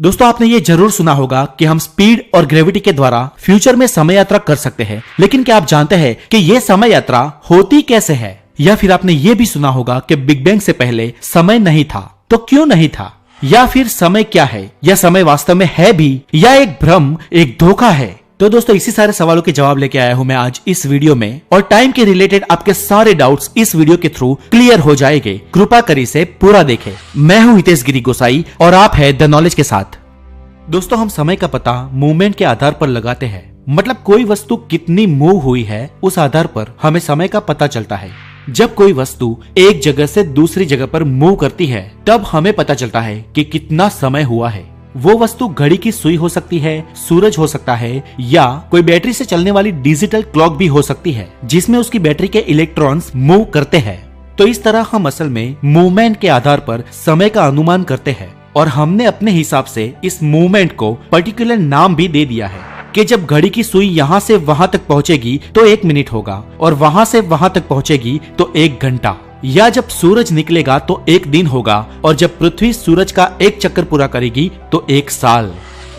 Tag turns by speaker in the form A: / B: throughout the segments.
A: दोस्तों आपने ये जरूर सुना होगा कि हम स्पीड और ग्रेविटी के द्वारा फ्यूचर में समय यात्रा कर सकते हैं, लेकिन क्या आप जानते हैं कि ये समय यात्रा होती कैसे है? या फिर आपने ये भी सुना होगा कि बिग बैंग से पहले समय नहीं था, तो क्यों नहीं था? या फिर समय क्या है, या समय वास्तव में है भी, या एक भ्रम, एक धोखा है? तो दोस्तों इसी सारे सवालों के जवाब लेके आया हूं मैं आज इस वीडियो में, और टाइम के रिलेटेड आपके सारे डाउट्स इस वीडियो के थ्रू क्लियर हो जाएंगे। कृपा कर इसे पूरा देखें। मैं हूं हितेश गिरी गोसाई और आप है द नॉलेज के साथ। दोस्तों हम समय का पता मूवमेंट के आधार पर लगाते हैं, मतलब कोई वस्तु कितनी मूव हुई है उस आधार पर हमें समय का पता चलता है। जब कोई वस्तु एक जगह से दूसरी जगह पर मूव करती है तब हमें पता चलता है कि कितना समय हुआ है। वो वस्तु घड़ी की सुई हो सकती है, सूरज हो सकता है, या कोई बैटरी से चलने वाली डिजिटल क्लॉक भी हो सकती है जिसमें उसकी बैटरी के इलेक्ट्रॉन्स मूव करते हैं। तो इस तरह हम असल में मूवमेंट के आधार पर समय का अनुमान करते हैं, और हमने अपने हिसाब से इस मूवमेंट को पर्टिकुलर नाम भी दे दिया है कि जब घड़ी की सुई यहाँ से वहां तक पहुंचेगी तो 1 मिनट होगा, और वहां से वहां तक पहुंचेगी तो 1 घंटा, या जब सूरज निकलेगा तो 1 दिन होगा, और जब पृथ्वी सूरज का 1 चक्कर पूरा करेगी तो 1 साल।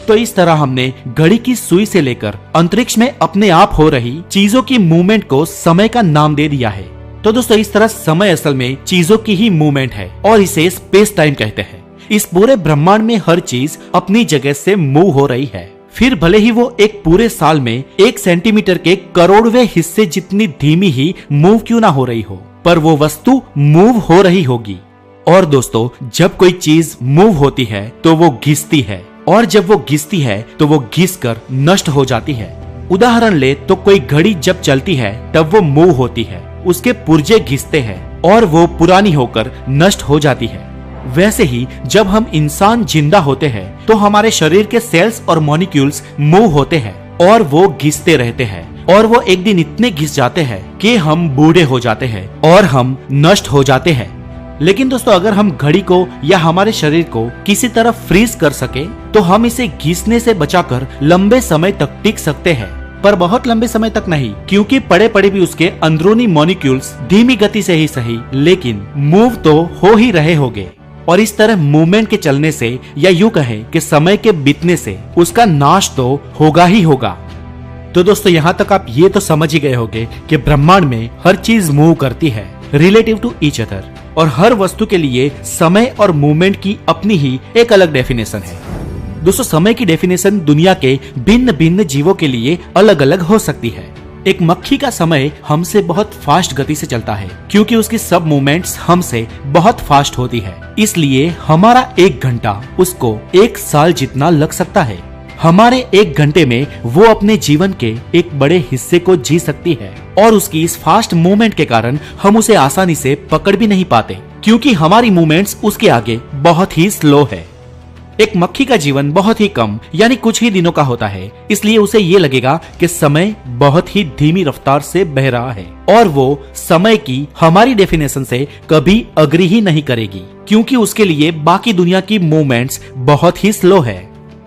A: तो इस तरह हमने घड़ी की सुई से लेकर अंतरिक्ष में अपने आप हो रही चीजों की मूवमेंट को समय का नाम दे दिया है। तो दोस्तों इस तरह समय असल में चीजों की ही मूवमेंट है, और इसे स्पेस टाइम कहते हैं। इस पूरे ब्रह्मांड में हर चीज अपनी जगह से मूव हो रही है, फिर भले ही वो एक पूरे साल में 1 सेंटीमीटर के करोड़वें हिस्से जितनी धीमी ही मूव क्यों ना हो रही हो, पर वो वस्तु मूव हो रही होगी। और दोस्तों जब कोई चीज मूव होती है तो वो घिसती है, और जब वो घिसती है तो वो घिस कर नष्ट हो जाती है। उदाहरण ले तो कोई घड़ी जब चलती है तब वो मूव होती है, उसके पुर्जे घिसते हैं और वो पुरानी होकर नष्ट हो जाती है। वैसे ही जब हम इंसान जिंदा होते हैं तो हमारे शरीर के सेल्स और मॉलिक्यूल्स मूव होते हैं, और वो घिसते रहते हैं, और वो एक दिन इतने घिस जाते हैं कि हम बूढ़े हो जाते हैं और हम नष्ट हो जाते हैं। लेकिन दोस्तों अगर हम घड़ी को या हमारे शरीर को किसी तरह फ्रीज कर सके तो हम इसे घिसने से बचाकर लंबे समय तक टिक सकते हैं, पर बहुत लंबे समय तक नहीं, क्योंकि पड़े पड़े भी उसके अंदरूनी मॉलिक्यूल्स धीमी गति से ही सही लेकिन मूव तो हो ही रहे होंगे। और इस तरह मूवमेंट के चलने से, या यूं कहें कि समय के बीतने से, उसका नाश तो होगा ही होगा। तो दोस्तों यहाँ तक आप ये तो समझ ही गए होंगे कि ब्रह्मांड में हर चीज मूव करती है रिलेटिव टू ईच अदर, और हर वस्तु के लिए समय और मूवमेंट की अपनी ही एक अलग डेफिनेशन है। दोस्तों समय की डेफिनेशन दुनिया के भिन्न भिन्न जीवों के लिए अलग अलग हो सकती है। एक मक्खी का समय हमसे बहुत फास्ट गति से चलता है, क्योंकि उसकी सब मूवमेंट्स हमसे बहुत फास्ट होती है, इसलिए हमारा 1 घंटा उसको 1 साल जितना लग सकता है। हमारे 1 घंटे में वो अपने जीवन के एक बड़े हिस्से को जी सकती है, और उसकी इस फास्ट मूवमेंट के कारण हम उसे आसानी से पकड़ भी नहीं पाते, क्योंकि हमारी मूवमेंट्स उसके आगे बहुत ही स्लो है। एक मक्खी का जीवन बहुत ही कम यानी कुछ ही दिनों का होता है, इसलिए उसे ये लगेगा कि समय बहुत ही धीमी रफ्तार से बह रहा है, और वो समय की हमारी डेफिनेशन से कभी अग्री ही नहीं करेगी, क्योंकि उसके लिए बाकी दुनिया की मूवमेंट्स बहुत ही स्लो है।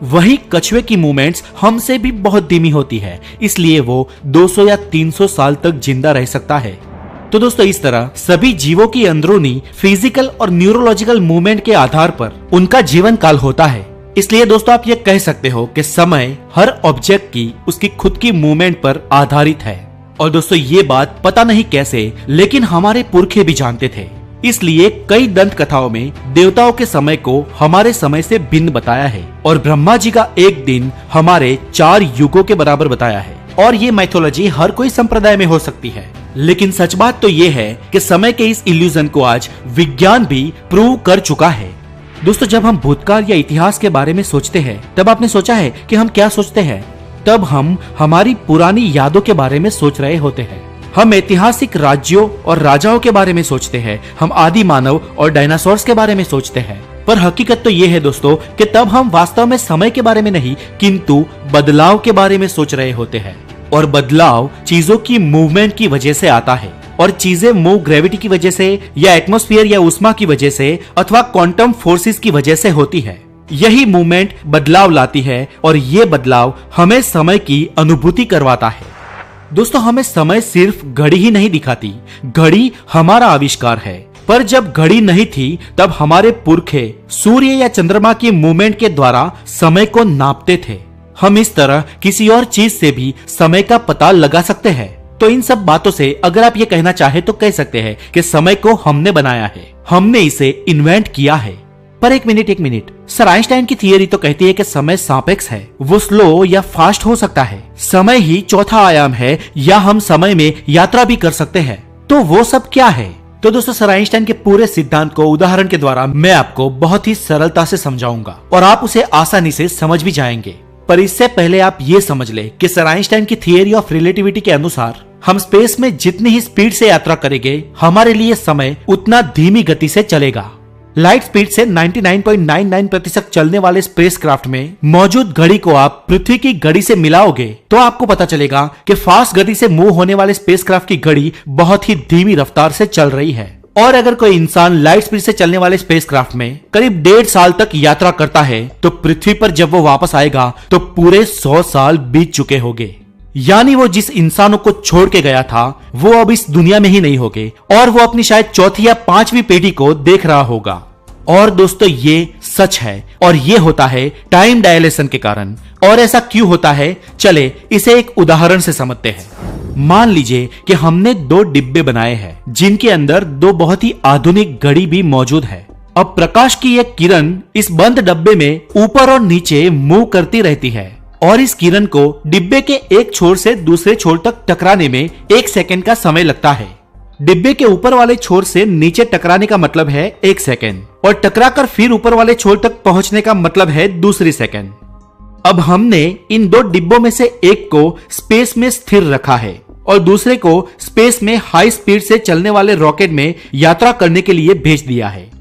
A: वही कछुए की मूवमेंट्स हमसे भी बहुत धीमी होती है, इसलिए वो 200 या 300 साल तक जिंदा रह सकता है। तो दोस्तों इस तरह सभी जीवों की अंदरूनी फिजिकल और न्यूरोलॉजिकल मूवमेंट के आधार पर उनका जीवन काल होता है। इसलिए दोस्तों आप ये कह सकते हो कि समय हर ऑब्जेक्ट की उसकी खुद की मूवमेंट पर आधारित है। और दोस्तों ये बात पता नहीं कैसे लेकिन हमारे पुरखे भी जानते थे, इसलिए कई दंत कथाओं में देवताओं के समय को हमारे समय से भिन्न बताया है, और ब्रह्मा जी का 1 दिन हमारे 4 युगों के बराबर बताया है। और ये मैथोलॉजी हर कोई संप्रदाय में हो सकती है, लेकिन सच बात तो ये है कि समय के इस इल्यूजन को आज विज्ञान भी प्रूव कर चुका है। दोस्तों जब हम भूतकाल या इतिहास के बारे में सोचते हैं तब आपने सोचा है कि हम क्या सोचते हैं? तब हम हमारी पुरानी यादों के बारे में सोच रहे होते हैं। हम ऐतिहासिक राज्यों और राजाओं के बारे में सोचते हैं, हम आदि मानव और डायनासोर्स के बारे में सोचते हैं। पर हकीकत तो ये है दोस्तों कि तब हम वास्तव में समय के बारे में नहीं किंतु बदलाव के बारे में सोच रहे होते हैं, और बदलाव चीजों की मूवमेंट की वजह से आता है, और चीजें मूव ग्रेविटी की वजह से, या एटमॉस्फेयर या ऊष्मा की वजह से, अथवा क्वांटम फोर्सेस की वजह से होती है। यही मूवमेंट बदलाव लाती है, और ये बदलाव हमें समय की अनुभूति करवाता है। दोस्तों हमें समय सिर्फ घड़ी ही नहीं दिखाती, घड़ी हमारा आविष्कार है, पर जब घड़ी नहीं थी तब हमारे पुरखे सूर्य या चंद्रमा की मूवमेंट के द्वारा समय को नापते थे। हम इस तरह किसी और चीज से भी समय का पता लगा सकते हैं। तो इन सब बातों से अगर आप ये कहना चाहे तो कह सकते हैं कि समय को हमने बनाया है, हमने इसे इन्वेंट किया है। पर एक मिनट, सर आइंस्टाइन की थियरी तो कहती है कि समय सापेक्ष है, वो स्लो या फास्ट हो सकता है, समय ही चौथा आयाम है, या हम समय में यात्रा भी कर सकते हैं। तो वो सब क्या है? तो दोस्तों सर आइंस्टाइन के पूरे सिद्धांत को उदाहरण के द्वारा मैं आपको बहुत ही सरलता से समझाऊंगा और आप उसे आसानी से समझ भी जाएंगे। पर इससे पहले आप ये समझ ले कि सर आइंस्टाइन की थियरी ऑफ रिलेटिविटी के अनुसार हम स्पेस में जितनी ही स्पीड से यात्रा करेंगे हमारे लिए समय उतना धीमी गति से चलेगा। लाइट स्पीड से 99.99% चलने वाले स्पेसक्राफ्ट में मौजूद घड़ी को आप पृथ्वी की घड़ी से मिलाओगे तो आपको पता चलेगा कि फास्ट गति से मूव होने वाले स्पेसक्राफ्ट की घड़ी बहुत ही धीमी रफ्तार से चल रही है। और अगर कोई इंसान लाइट स्पीड से चलने वाले स्पेसक्राफ्ट में करीब 1.5 साल तक यात्रा करता है तो पृथ्वी पर जब वो वापस आएगा तो पूरे 100 साल बीत चुके होंगे। यानी वो जिस इंसानों को छोड़ के गया था वो अब इस दुनिया में ही नहीं होंगे और वो अपनी शायद चौथी या पांचवी पीढ़ी को देख रहा होगा। और दोस्तों ये सच है और ये होता है टाइम डायलेशन के कारण। और ऐसा क्यों होता है, चले इसे एक उदाहरण से समझते हैं। मान लीजिए कि हमने 2 डिब्बे बनाए हैं जिनके अंदर 2 बहुत ही आधुनिक घड़ी भी मौजूद है। अब प्रकाश की एक किरण इस बंद डब्बे में ऊपर और नीचे मूव करती रहती है और इस किरण को डिब्बे के एक छोर से दूसरे छोर तक टकराने में 1 सेकंड का समय लगता है। डिब्बे के ऊपर वाले छोर से नीचे टकराने का मतलब है 1 सेकंड और टकराकर फिर ऊपर वाले छोर तक पहुंचने का मतलब है दूसरी सेकंड। अब हमने इन 2 डिब्बों में से एक को स्पेस में स्थिर रखा है और दूसरे को स्पेस में हाई स्पीड से चलने वाले रॉकेट में यात्रा करने के लिए भेज दिया है।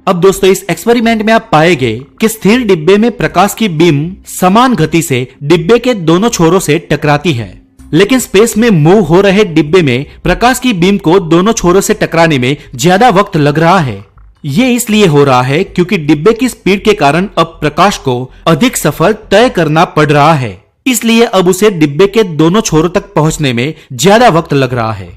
A: अब दोस्तों इस एक्सपेरिमेंट में आप पाएंगे कि स्थिर डिब्बे में प्रकाश की बीम समान गति से डिब्बे के दोनों छोरों से टकराती है, लेकिन स्पेस में मूव हो रहे डिब्बे में प्रकाश की बीम को दोनों छोरों से टकराने में ज्यादा वक्त लग रहा है। ये इसलिए हो रहा है क्योंकि डिब्बे की स्पीड के कारण अब प्रकाश को अधिक सफर तय करना पड़ रहा है, इसलिए अब उसे डिब्बे के दोनों छोरों तक पहुंचने में ज्यादा वक्त लग रहा है।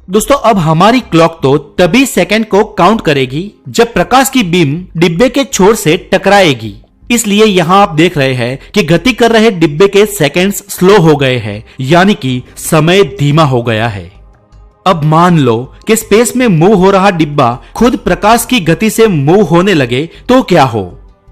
A: दोस्तों अब हमारी क्लॉक तो तभी सेकंड को काउंट करेगी जब प्रकाश की बीम डिब्बे के छोर से टकराएगी। इसलिए यहाँ आप देख रहे हैं कि गति कर रहे डिब्बे के सेकंड्स स्लो हो गए हैं, यानी कि समय धीमा हो गया है। अब मान लो कि स्पेस में मूव हो रहा डिब्बा खुद प्रकाश की गति से मूव होने लगे तो क्या हो?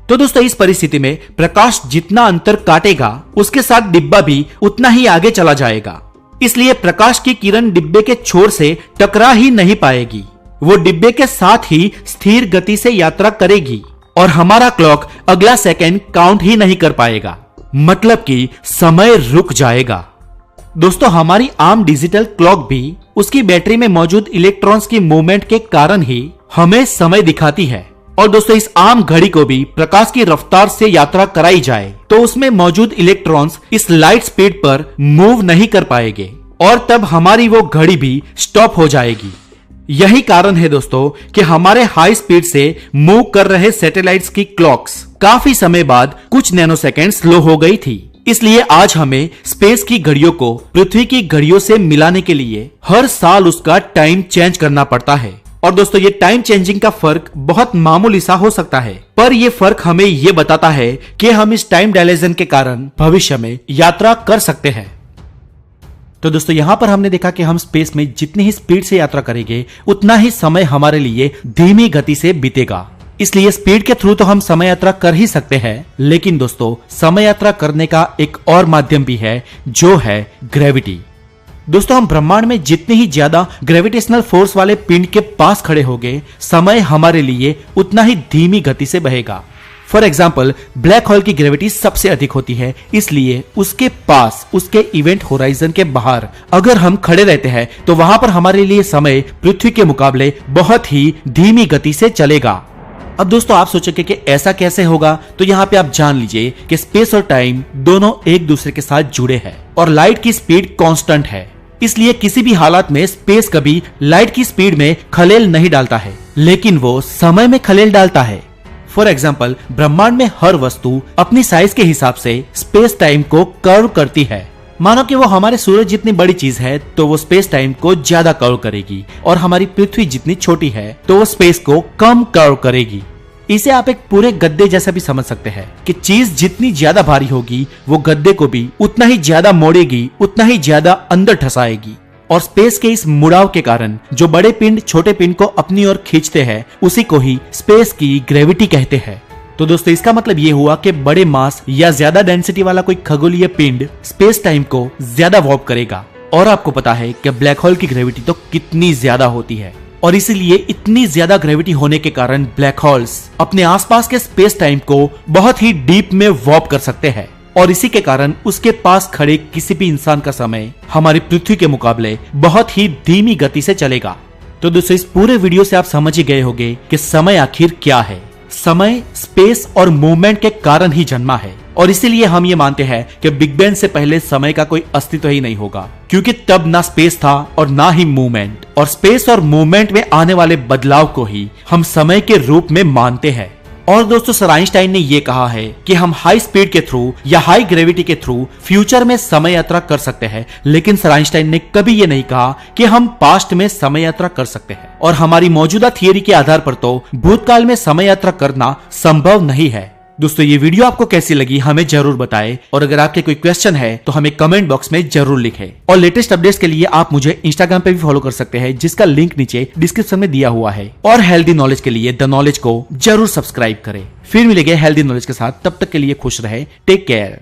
A: तो दोस्तों इस परिस्थिति में प्रकाश जितना अंतर काटेगा उसके साथ डिब्बा भी उतना ही आगे चला जाएगा। इसलिए प्रकाश की किरण डिब्बे के छोर से टकरा ही नहीं पाएगी, वो डिब्बे के साथ ही स्थिर गति से यात्रा करेगी और हमारा क्लॉक अगला सेकंड काउंट ही नहीं कर पाएगा, मतलब कि समय रुक जाएगा। दोस्तों हमारी आम डिजिटल क्लॉक भी उसकी बैटरी में मौजूद इलेक्ट्रॉन्स की मूवमेंट के कारण ही हमें समय दिखाती है। और दोस्तों इस आम घड़ी को भी प्रकाश की रफ्तार से यात्रा कराई जाए तो उसमें मौजूद इलेक्ट्रॉन्स इस लाइट स्पीड पर मूव नहीं कर पाएंगे और तब हमारी वो घड़ी भी स्टॉप हो जाएगी। यही कारण है दोस्तों कि हमारे हाई स्पीड से मूव कर रहे सैटेलाइट्स की क्लॉक्स काफी समय बाद कुछ नैनोसेकंड स्लो हो गई थी। इसलिए आज हमें स्पेस की घड़ियों को पृथ्वी की घड़ियों से मिलाने के लिए हर साल उसका टाइम चेंज करना पड़ता है। और दोस्तों ये टाइम चेंजिंग का फर्क बहुत मामूली सा हो सकता है, पर ये फर्क हमें ये बताता है कि हम इस टाइम डायलेशन के कारण भविष्य में यात्रा कर सकते हैं। तो दोस्तों यहाँ पर हमने देखा कि हम स्पेस में जितनी ही स्पीड से यात्रा करेंगे उतना ही समय हमारे लिए धीमी गति से बीतेगा। इसलिए स्पीड के थ्रू तो हम समय यात्रा कर ही सकते हैं, लेकिन दोस्तों समय यात्रा करने का एक और माध्यम भी है जो है ग्रेविटी। दोस्तों हम ब्रह्मांड में जितनी ही ज्यादा ग्रेविटेशनल फोर्स वाले पिंड के पास खड़े होंगे समय हमारे लिए उतना ही धीमी गति से बहेगा। फॉर एग्जाम्पल ब्लैक होल की ग्रेविटी सबसे अधिक होती है, इसलिए उसके पास उसके इवेंट होराइजन के बाहर अगर हम खड़े रहते हैं तो वहां पर हमारे लिए समय पृथ्वी के मुकाबले बहुत ही धीमी गति से चलेगा। अब दोस्तों आप सोचेंगे कि ऐसा कैसे होगा, तो यहाँ पे आप जान लीजिए कि स्पेस और टाइम दोनों एक दूसरे के साथ जुड़े हैं और लाइट की स्पीड कांस्टेंट है, इसलिए किसी भी हालात में स्पेस कभी लाइट की स्पीड में खलेल नहीं डालता है, लेकिन वो समय में खलेल डालता है। फॉर एग्जाम्पल ब्रह्मांड में हर वस्तु अपनी साइज के हिसाब से स्पेस टाइम को कर्व करती है। मानो कि वो हमारे सूरज जितनी बड़ी चीज है तो वो स्पेस टाइम को ज्यादा कवर करेगी, और हमारी पृथ्वी जितनी छोटी है तो वो स्पेस को कम कवर करेगी। इसे आप एक पूरे गद्दे जैसा भी समझ सकते हैं कि चीज जितनी ज्यादा भारी होगी वो गद्दे को भी उतना ही ज्यादा मोड़ेगी, उतना ही ज्यादा अंदर ठसाएगी। और स्पेस के इस मुड़ाव के कारण जो बड़े पिंड छोटे पिंड को अपनी ओर खींचते हैं उसी को ही स्पेस की ग्रेविटी कहते हैं। तो दोस्तों इसका मतलब ये हुआ कि बड़े मास या ज्यादा डेंसिटी वाला कोई खगोलीय पिंड स्पेस टाइम को ज्यादा वॉर्प करेगा। और आपको पता है कि ब्लैक होल की ग्रेविटी तो कितनी ज्यादा होती है, और इसीलिए इतनी ज्यादा ग्रेविटी होने के कारण ब्लैक होल्स अपने आसपास के स्पेस टाइम को बहुत ही डीप में वॉर्प कर सकते हैं, और इसी के कारण उसके पास खड़े किसी भी इंसान का समय हमारी पृथ्वी के मुकाबले बहुत ही धीमी गति से चलेगा। तो दोस्तों इस पूरे वीडियो से आप समझ ही गए होंगे कि समय आखिर क्या है। समय स्पेस और मूवमेंट के कारण ही जन्मा है, और इसीलिए हम ये मानते हैं कि बिग बैंग से पहले समय का कोई अस्तित्व ही नहीं होगा, क्योंकि तब ना स्पेस था और ना ही मूवमेंट, और स्पेस और मूवमेंट में आने वाले बदलाव को ही हम समय के रूप में मानते हैं। और दोस्तों सर आइंस्टाइन ने यह कहा है कि हम हाई स्पीड के थ्रू या हाई ग्रेविटी के थ्रू फ्यूचर में समय यात्रा कर सकते हैं, लेकिन सर आइंस्टाइन ने कभी यह नहीं कहा कि हम पास्ट में समय यात्रा कर सकते हैं। और हमारी मौजूदा थियरी के आधार पर तो भूतकाल में समय यात्रा करना संभव नहीं है। दोस्तों ये वीडियो आपको कैसी लगी हमें जरूर बताएं, और अगर आपके कोई क्वेश्चन है तो हमें कमेंट बॉक्स में जरूर लिखें। और लेटेस्ट अपडेट्स के लिए आप मुझे इंस्टाग्राम पे भी फॉलो कर सकते हैं, जिसका लिंक नीचे डिस्क्रिप्शन में दिया हुआ है। और हेल्दी नॉलेज के लिए द नॉलेज को जरूर सब्सक्राइब करें। फिर मिलेंगे हेल्दी नॉलेज के साथ, तब तक के लिए खुश रहे, टेक केयर।